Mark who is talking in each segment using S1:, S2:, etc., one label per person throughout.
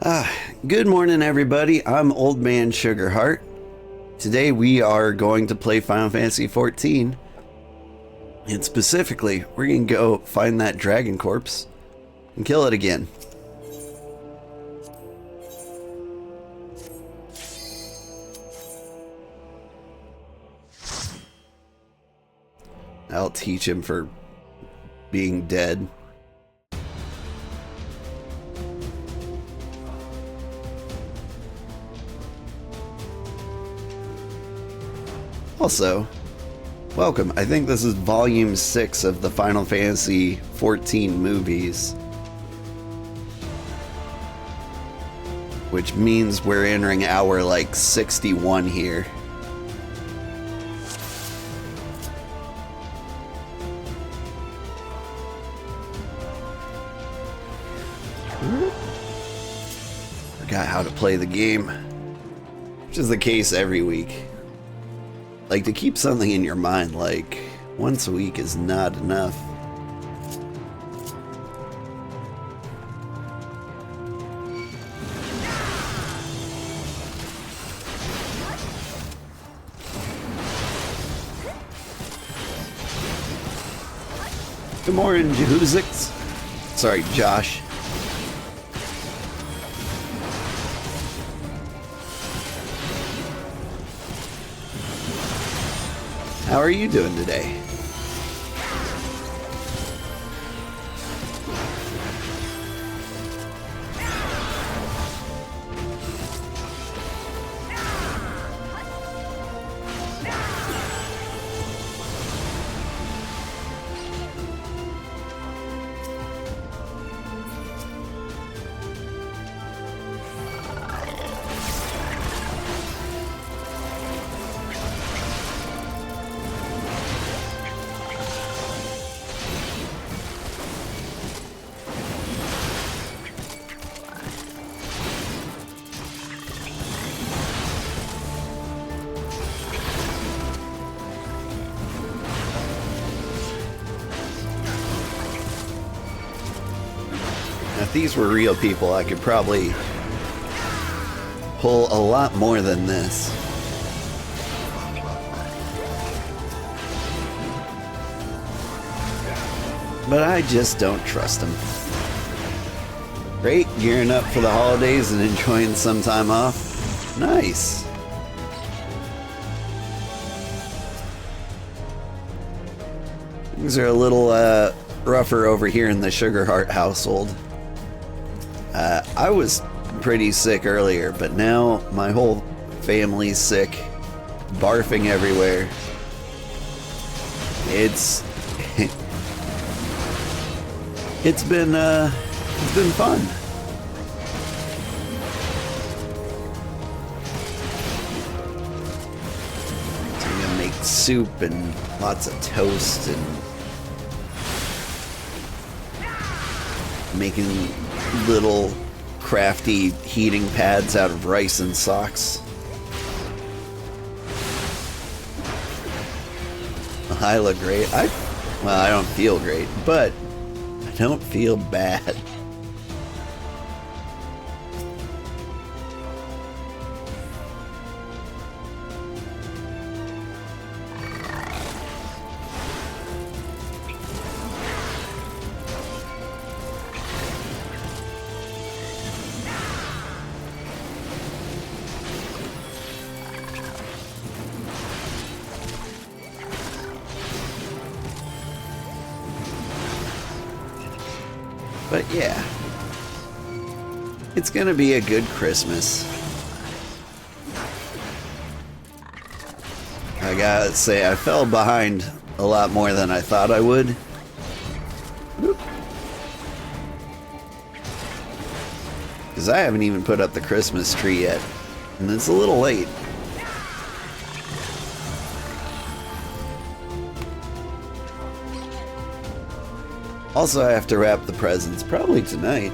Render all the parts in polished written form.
S1: Good morning, everybody. I'm Old Man Sugarheart. Today we are going to play Final Fantasy XIV. And specifically, we're going to go find that dragon corpse and kill it again. I'll teach him for being dead. Also, welcome. I think this is volume 6 of the Final Fantasy XIV movies. Which means we're entering hour like 61 here. Forgot how to play the game. Which is the case every week. Like, to keep something in your mind, like, once a week is not enough. Good morning, Jahuzix. Sorry, Josh. How are you doing today? If these were real people, I could probably pull a lot more than this. But I just don't trust them. Great, gearing up for the holidays and enjoying some time off. Nice. Things are a little rougher over here in the Sugarheart household. I was pretty sick earlier, but now my whole family's sick, barfing everywhere. It's been fun. So I'm gonna make soup and lots of toast and making little crafty heating pads out of rice and socks. I look great. Well, I don't feel great, but I don't feel bad. But yeah, it's gonna be a good Christmas. I gotta say, I fell behind a lot more than I thought I would. Because I haven't even put up the Christmas tree yet, and it's a little late. Also, I have to wrap the presents, probably tonight.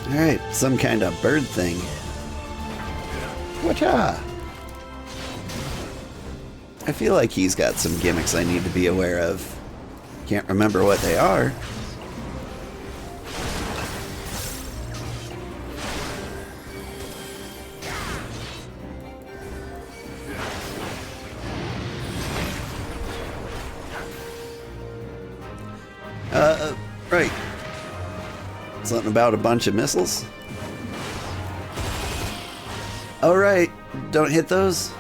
S1: Alright, some kind of bird thing. Whatcha? I feel like he's got some gimmicks I need to be aware of. Can't remember what they are. Right. Something about a bunch of missiles? Oh, right. Don't hit those?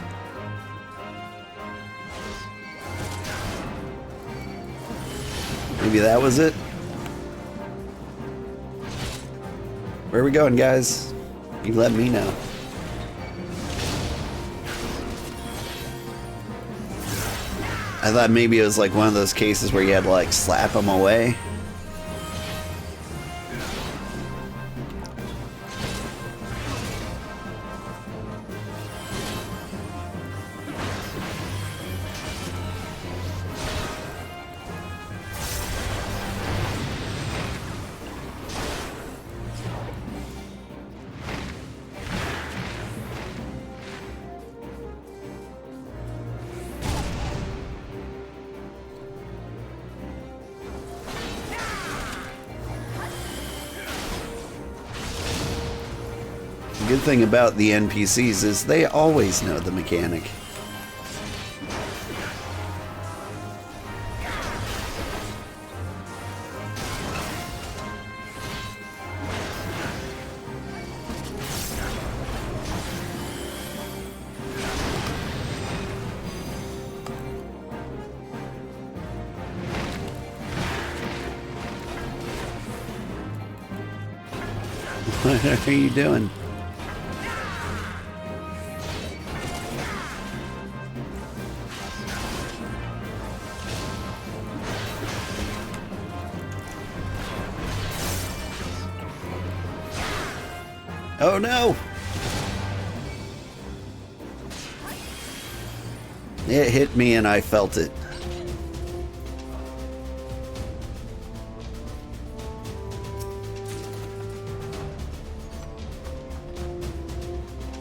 S1: Maybe that was it? Where are we going, guys? You let me know. I thought maybe it was like one of those cases where you had to like slap them away. The good thing about the NPCs is they always know the mechanic. What are you doing? Oh no! It hit me and I felt it.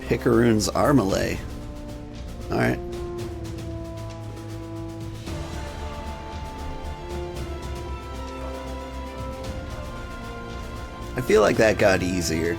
S1: Picaroon's Armalay. Alright. I feel like that got easier.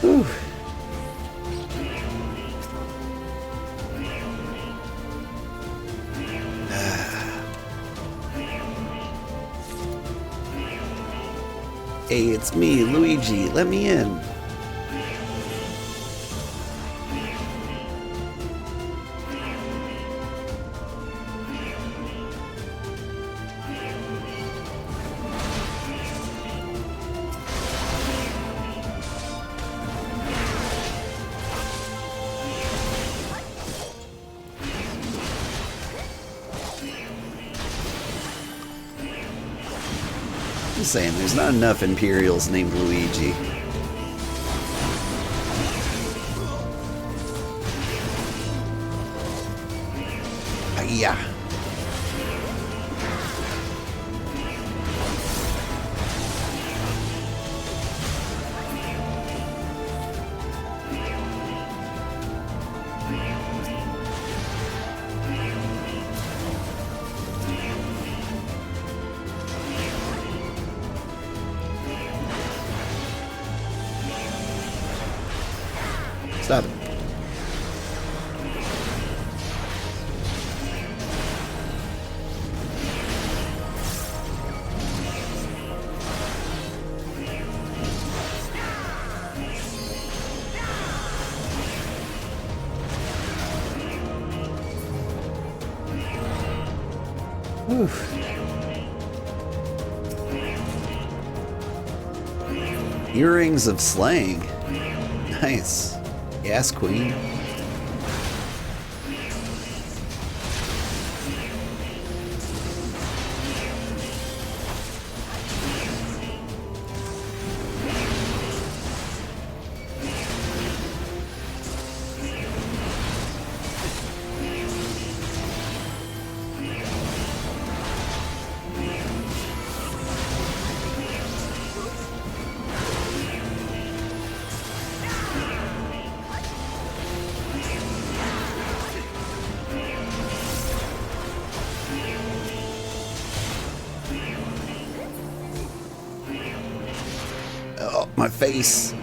S1: Whew. Hey, it's me, Luigi. Let me in. Just saying, there's not enough Imperials named Luigi. Yeah. Stop it. Whew. Earrings of Slaying. Nice. Gas Queen. Oh, my face.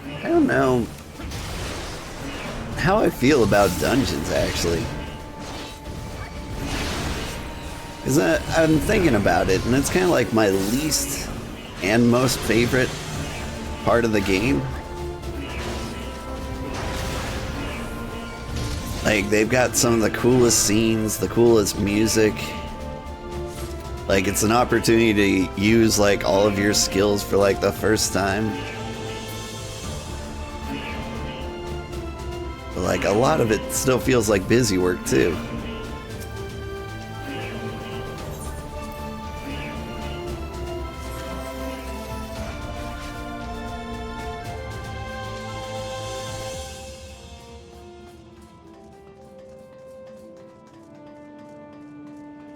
S1: I don't know how I feel about dungeons, actually. Because I'm thinking about it, and it's kind of like my least and most favorite part of the game. Like, they've got some of the coolest scenes, the coolest music. Like, it's an opportunity to use, like, all of your skills for, like, the first time. But, like, a lot of it still feels like busy work, too.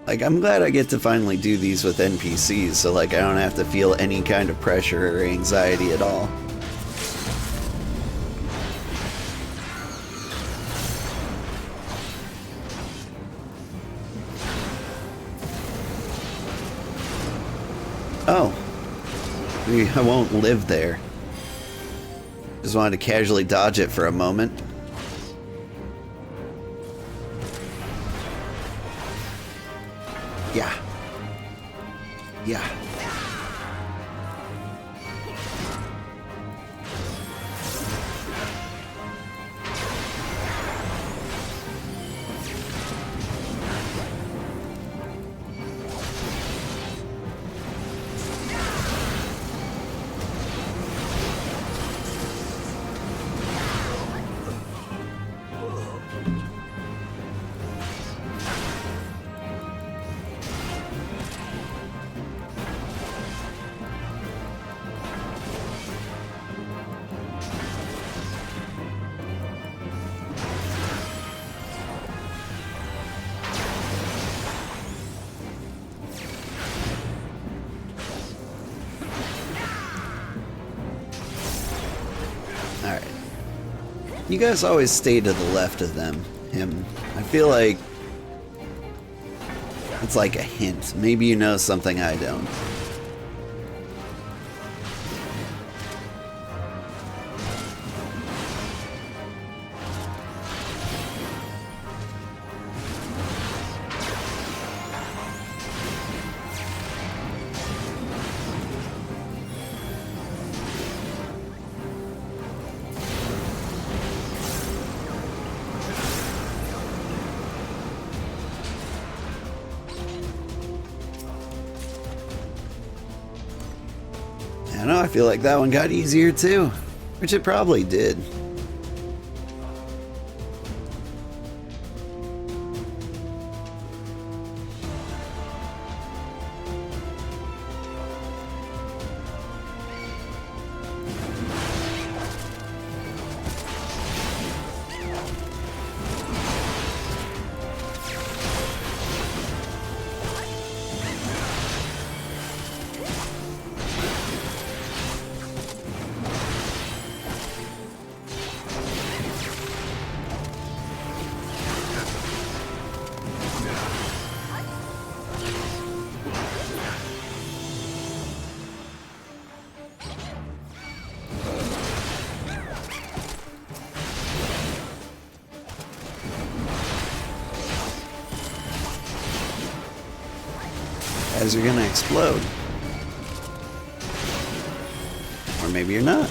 S1: Like, I'm glad I get to finally do these with NPCs, so, like, I don't have to feel any kind of pressure or anxiety at all. Oh. Maybe I won't live there. Just wanted to casually dodge it for a moment. Yeah. Yeah. Alright. You guys always stay to the left of him. I feel like it's like a hint. Maybe you know something I don't. I know, I feel like that one got easier too, which it probably did. As you're gonna explode. maybe you're not.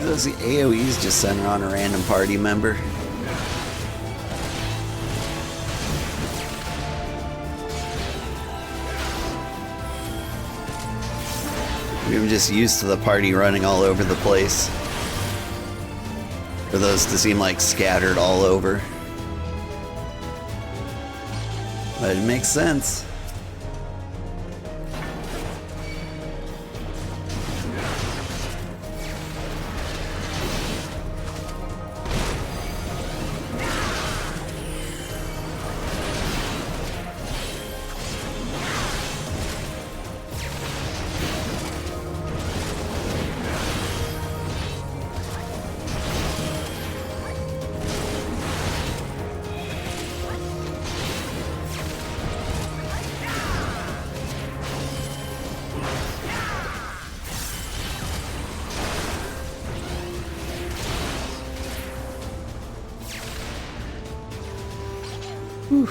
S1: Those AoEs just center on a random party member. I'm just used to the party running all over the place. For those to seem like scattered all over. But it makes sense. Whew.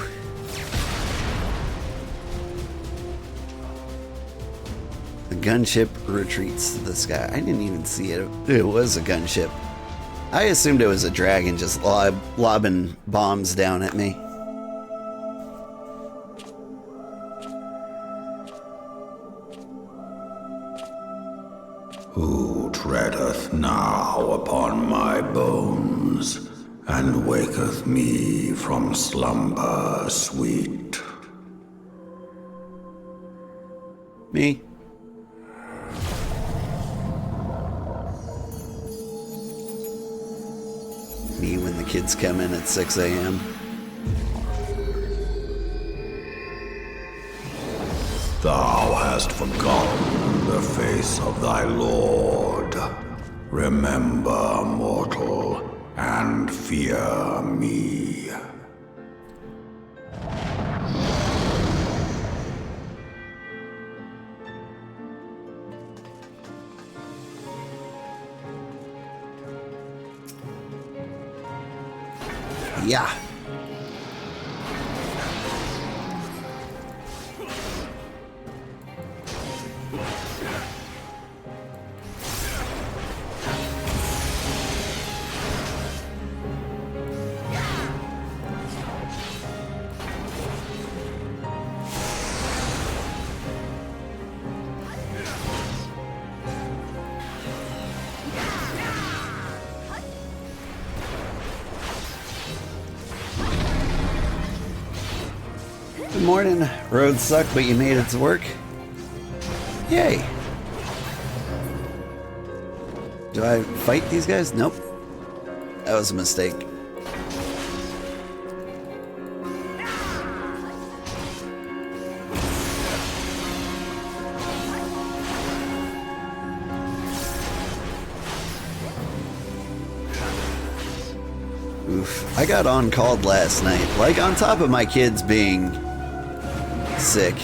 S1: The gunship retreats to the sky. I didn't even see it. It was a gunship. I assumed it was a dragon just lobbing bombs down at me.
S2: Who treadeth now upon my bones, and waketh me from slumber sweet?
S1: Me. Me when the kids come in at 6 a.m.
S2: Thou hast forgotten the face of thy Lord. Remember, mortal, and fear me.
S1: Yeah. Good morning. Roads suck, but you made it to work. Yay. Do I fight these guys? Nope. That was a mistake. Oof. I got on called last night. Like, on top of my kids being sick.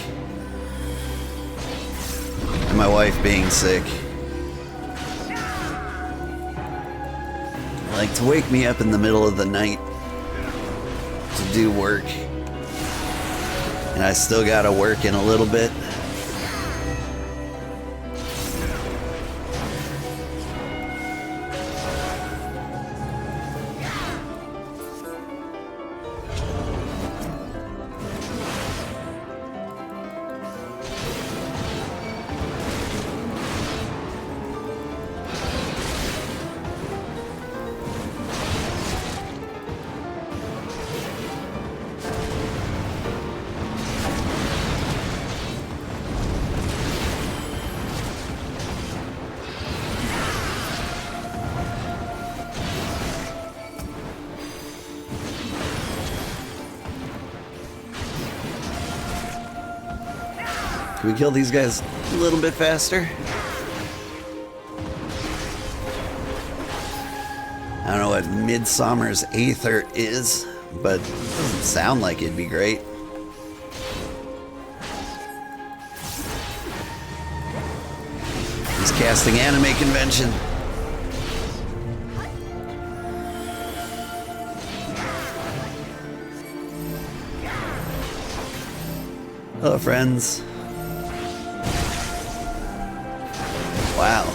S1: And my wife being sick. Like, to wake me up in the middle of the night to do work. And I still gotta work in a little bit. Can we kill these guys a little bit faster? I don't know what Midgardsormr's Aether is, but it doesn't sound like it'd be great. He's casting Anime Convention. Hello, friends. Wow.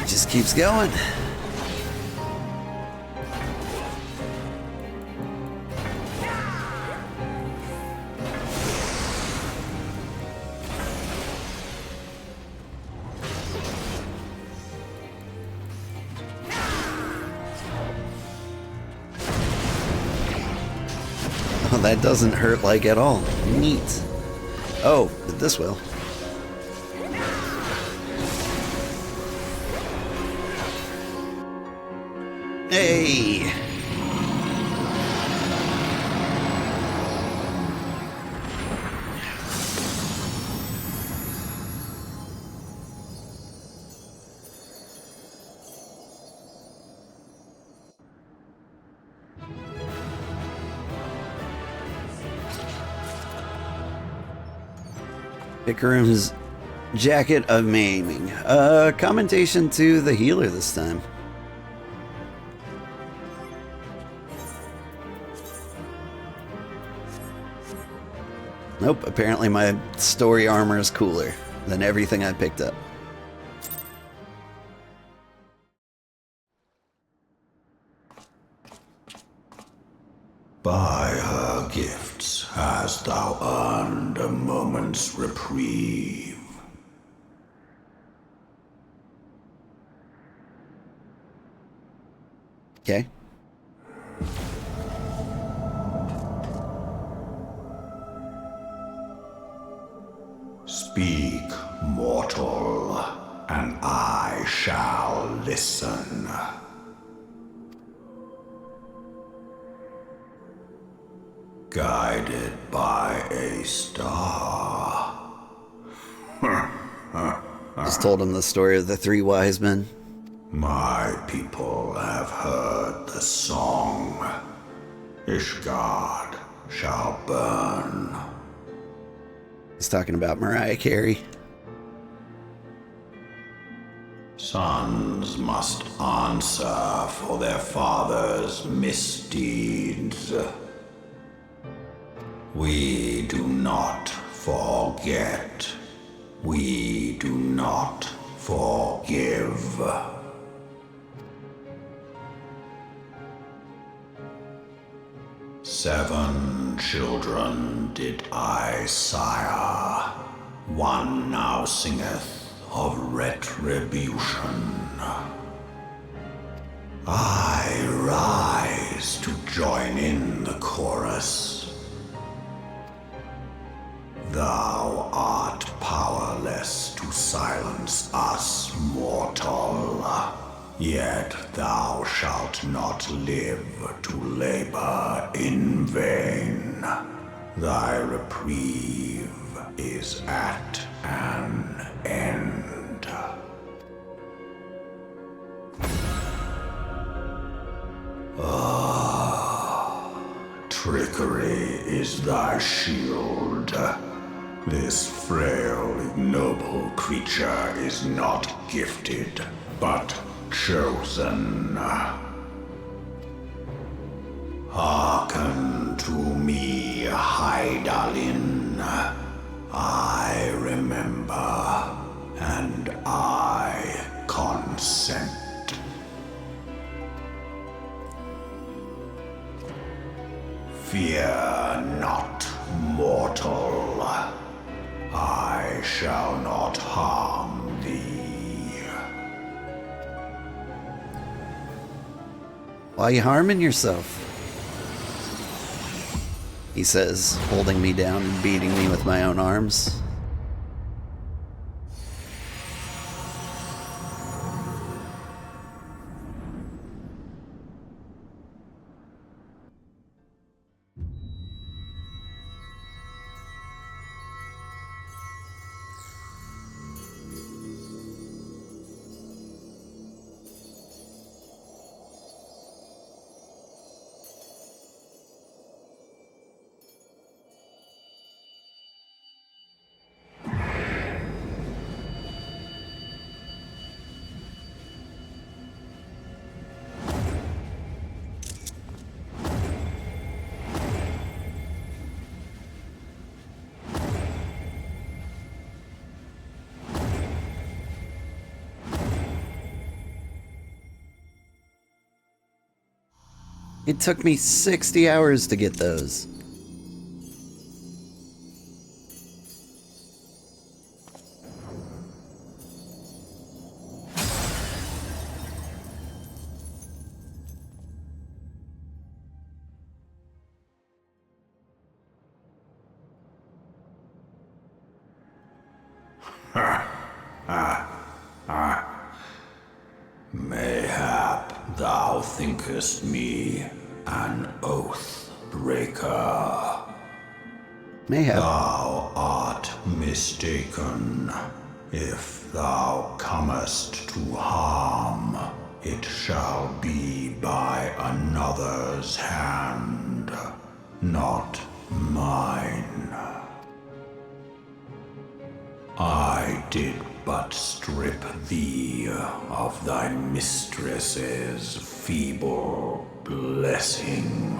S1: Just keeps going. Oh, that doesn't hurt like at all. Neat. Oh, but this will. Hey! Ikarim's Jacket of Maiming. Commentation to the healer this time. Nope, apparently my story armor is cooler than everything I picked up.
S2: By her gifts hast thou earned a moment's reprieve.
S1: Okay.
S2: Speak, mortal, and I shall listen. Guided by a star.
S1: Just told him the story of the three wise men.
S2: My people have heard the song. Ishgard shall burn.
S1: He's talking about Mariah Carey.
S2: Sons must answer for their father's misdeeds. We do not forget. We do not forgive. Seven children did I sire. One now singeth of retribution. I rise to join in the chorus. Thou art powerless to silence us, mortal. Yet thou shalt not live to labor in vain. Thy reprieve is at an end. Trickery is thy shield. This frail, ignoble creature is not gifted, but chosen. Hearken to me, Hydaelyn. I remember, and I consent. Fear not, mortal. I shall not harm thee.
S1: Why are you harming yourself? He says, holding me down and beating me with my own arms. It took me 60 hours to get those.
S2: Mayhap thou thinkest me an oath breaker.
S1: Mayhap.
S2: Thou art mistaken. If thou comest to harm, it shall be by another's hand, not mine. I did but strip thee of thy mistress's feeble blessing.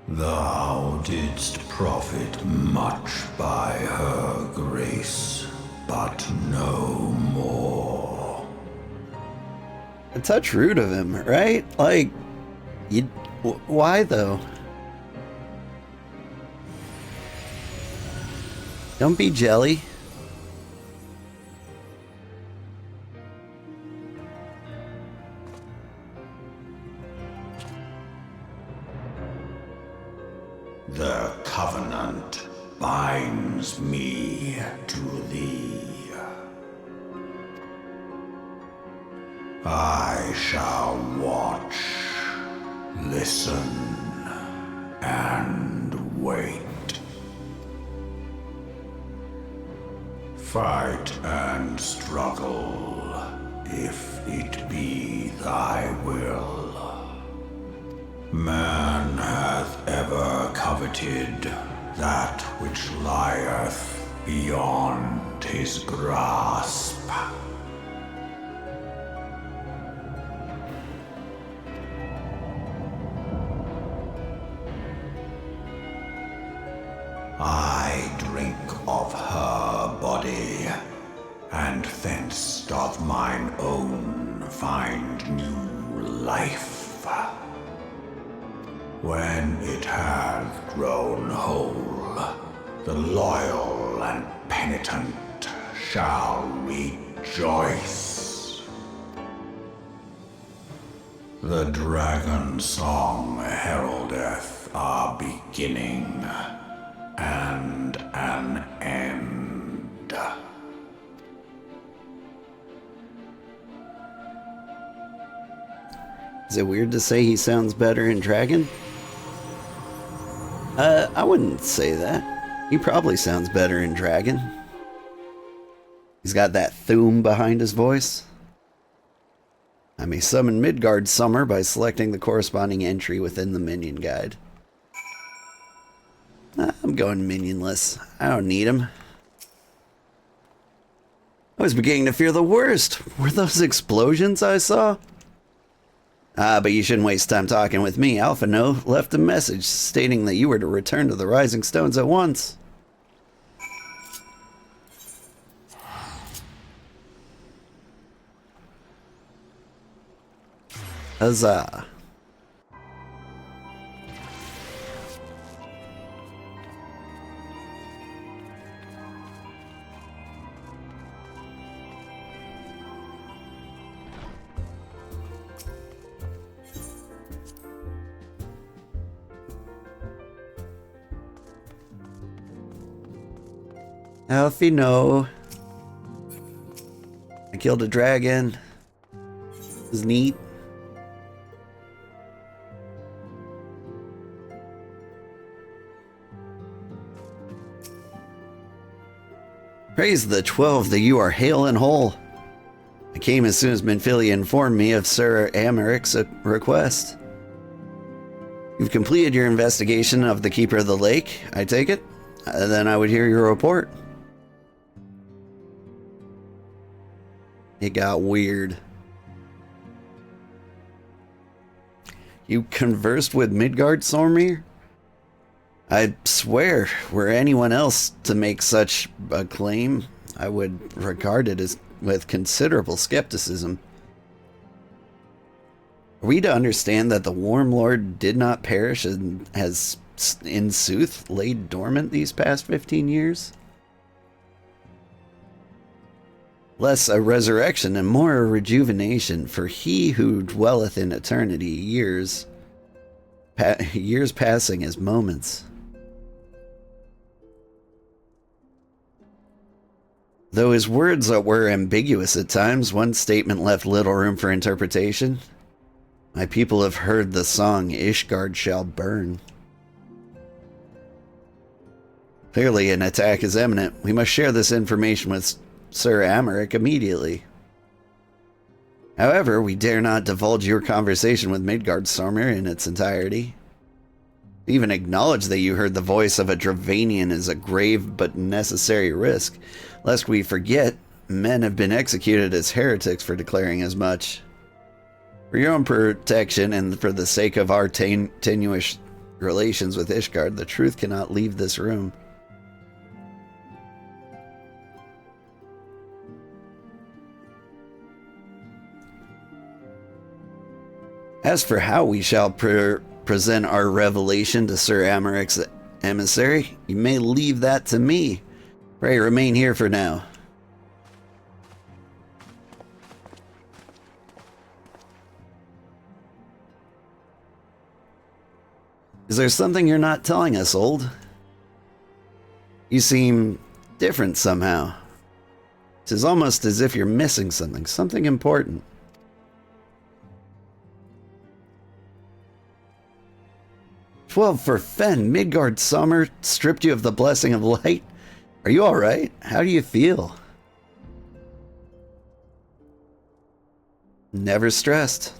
S2: Thou didst profit much by her grace, but no more.
S1: A touch rude of him, right? Like, why though? Don't be jelly.
S2: The covenant binds me to thee. I shall watch, listen, and wait. Fight and struggle, if it be thy will. Man hath ever coveted that which lieth beyond his grasp. I drink of her body, and thence doth mine own find new life. When it hath grown whole, the loyal and penitent shall rejoice. The dragon song heraldeth our beginning and an end.
S1: Is it weird to say he sounds better in dragon? I wouldn't say that. He probably sounds better in dragon. He's got that thoom behind his voice. I may summon Midgardsormr by selecting the corresponding entry within the minion guide. I'm going minionless. I don't need him. I was beginning to fear the worst. Were those explosions I saw? But you shouldn't waste time talking with me. Alpha No left a message stating that you were to return to the Rising Stones at once. Huzzah. Alfie, no. I killed a dragon. It was neat. Praise the 12 that you are hale and whole. I came as soon as Minfilia informed me of Sir Amaric's request. You've completed your investigation of the Keeper of the Lake, I take it? Then I would hear your report. It got weird. You conversed with Midgardsormr? I swear, were anyone else to make such a claim, I would regard it as with considerable skepticism. Are we to understand that the Warm Lord did not perish and has, in sooth, laid dormant these past 15 years? Less a resurrection and more a rejuvenation, for he who dwelleth in eternity, years passing as moments. Though his words were ambiguous at times, one statement left little room for interpretation. My people have heard the song, Ishgard shall burn. Clearly an attack is imminent. We must share this information with Sir Amaric immediately. However, we dare not divulge your conversation with Midgardsormr in its entirety. Even acknowledge that you heard the voice of a Dravanian is a grave but necessary risk. Lest we forget, men have been executed as heretics for declaring as much. For your own protection and for the sake of our tenuous relations with Ishgard, the truth cannot leave this room. As for how we shall present our revelation to Sir Amaric's emissary, you may leave that to me. Pray remain here for now. Is there something you're not telling us, Old? You seem different somehow. It is almost as if you're missing something important. 12 for Fen, Midgardsormr stripped you of the blessing of light? Are you alright? How do you feel? Never stressed.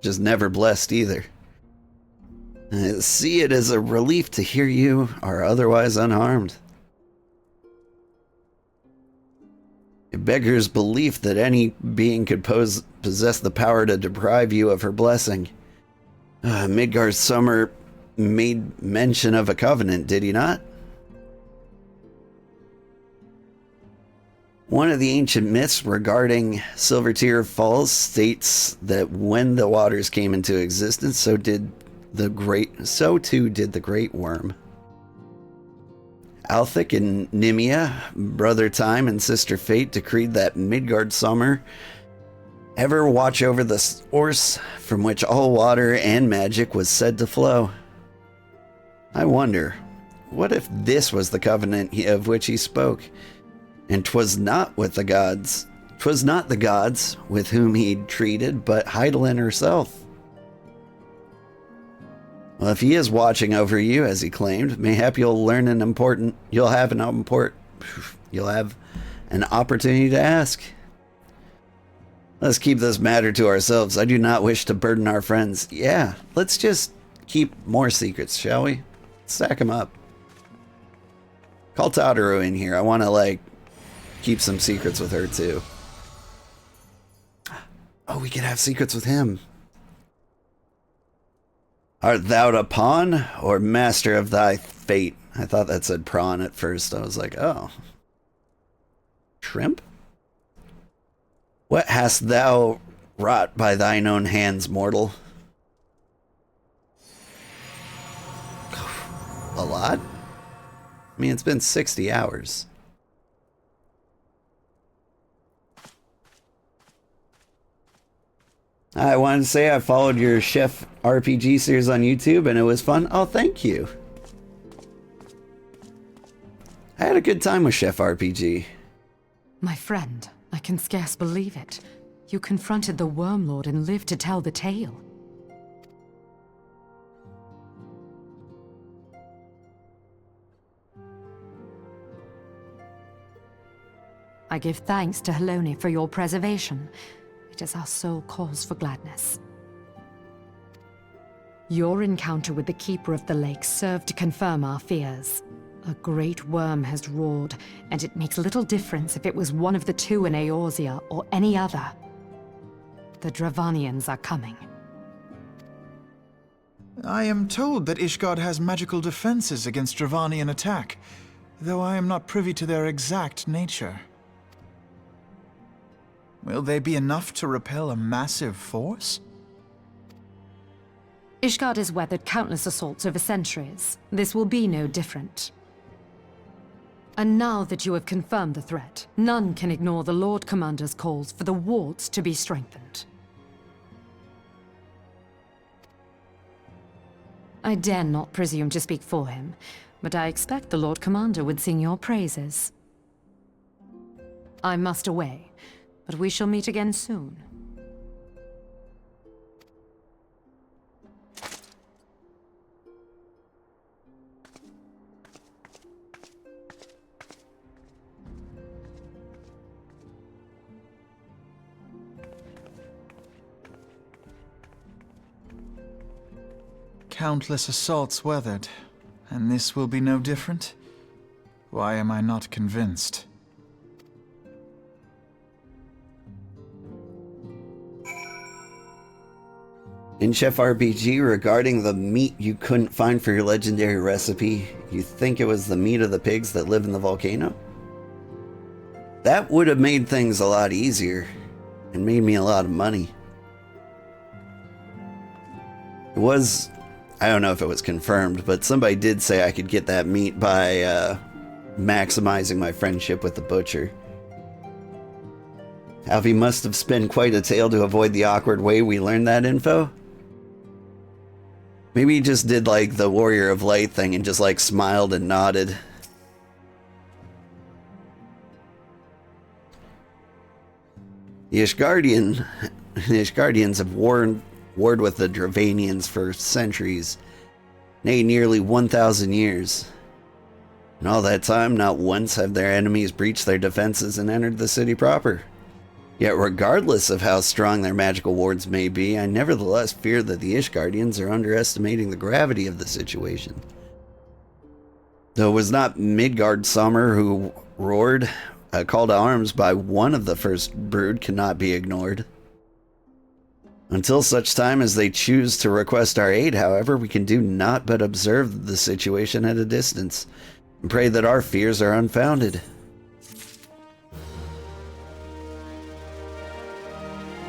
S1: Just never blessed either. I see it as a relief to hear you are otherwise unharmed. It beggars belief that any being could possess the power to deprive you of her blessing. Midgardsormr made mention of a covenant, did he not? One of the ancient myths regarding Silvertear Falls states that when the waters came into existence, so too did the Great Worm. Althik and Nimia, Brother Time and Sister Fate, decreed that Midgardsormr ever watch over the source from which all water and magic was said to flow. I wonder, what if this was the covenant of which he spoke? And 'twas not with the gods. 'Twas not the gods with whom he'd treated, but Heidelin herself. Well, if he is watching over you, as he claimed, mayhap you'll have an opportunity to ask. Let's keep this matter to ourselves. I do not wish to burden our friends. Yeah, let's just keep more secrets, shall we? Stack them up. Call Totoro in here. I want to, like, keep some secrets with her, too. Oh, we could have secrets with him. Art thou a pawn or master of thy fate? I thought that said prawn at first. I was like, oh. Shrimp? What hast thou wrought by thine own hands, mortal? A lot? I mean, it's been 60 hours. I wanted to say I followed your Chef RPG series on YouTube and it was fun. Oh, thank you. I had a good time with Chef RPG.
S3: My friend, I can scarce believe it. You confronted the Worm Lord and lived to tell the tale. I give thanks to Halone for your preservation. It is our sole cause for gladness. Your encounter with the Keeper of the Lake served to confirm our fears. A great worm has roared, and it makes little difference if it was one of the two in Eorzea or any other. The Dravanians are coming.
S4: I am told that Ishgard has magical defenses against Dravanian attack, though I am not privy to their exact nature. Will they be enough to repel a massive force?
S3: Ishgard has weathered countless assaults over centuries. This will be no different. And now that you have confirmed the threat, none can ignore the Lord Commander's calls for the wards to be strengthened. I dare not presume to speak for him, but I expect the Lord Commander would sing your praises. I must away, but we shall meet again soon.
S4: Countless assaults weathered, and this will be no different? Why am I not convinced?
S1: In Chef RPG, regarding the meat you couldn't find for your legendary recipe, you think it was the meat of the pigs that live in the volcano? That would have made things a lot easier and made me a lot of money. It was, I don't know if it was confirmed, but somebody did say I could get that meat by maximizing my friendship with the butcher. Alfie must have spun quite a tale to avoid the awkward way we learned that info. Maybe he just did like the Warrior of Light thing and just like smiled and nodded. The Ishgardians have warred with the Dravanians for centuries, nay, nearly 1,000 years. In all that time, not once have their enemies breached their defenses and entered the city proper. Yet regardless of how strong their magical wards may be, I nevertheless fear that the Ishgardians are underestimating the gravity of the situation. Though it was not Midgardsormr who roared, a call to arms by one of the first brood cannot be ignored. Until such time as they choose to request our aid, however, we can do naught but observe the situation at a distance and pray that our fears are unfounded.